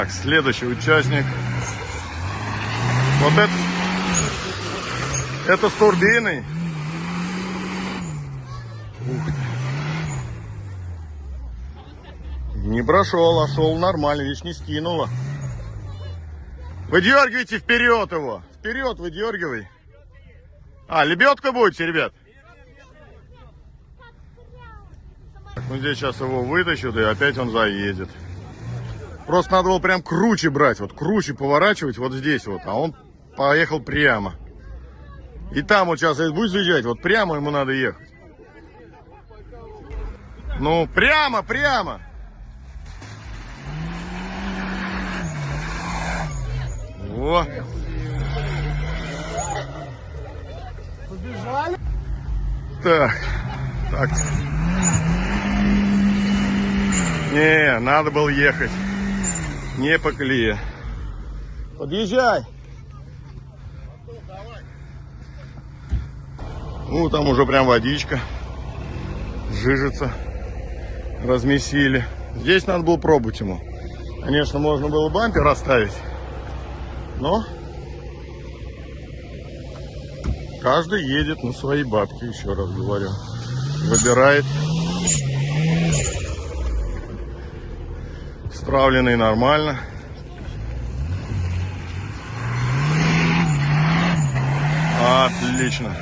Так, следующий участник. Вот это с турбиной. Ух ты. Не прошел, а шел нормально, видишь, не скинуло. Выдергивайте вперед его. Вперед выдергивай. А, лебедка будете, ребят? Так, ну здесь сейчас его вытащат, и опять он заедет. Просто надо было прям круче брать, вот круче поворачивать вот здесь вот, а он поехал прямо. И там вот сейчас, если будет заезжать, вот прямо ему надо ехать. Ну, прямо, прямо. Во. Побежали. Так. Не, надо было ехать. Не по колее. Подъезжай. Ну, там уже прям водичка. Жижица. Размесили. Здесь надо было пробовать ему. Конечно, можно было бампер оставить. Но каждый едет на свои бабки, еще раз говорю. Выбирает. Стравленный нормально. Отлично.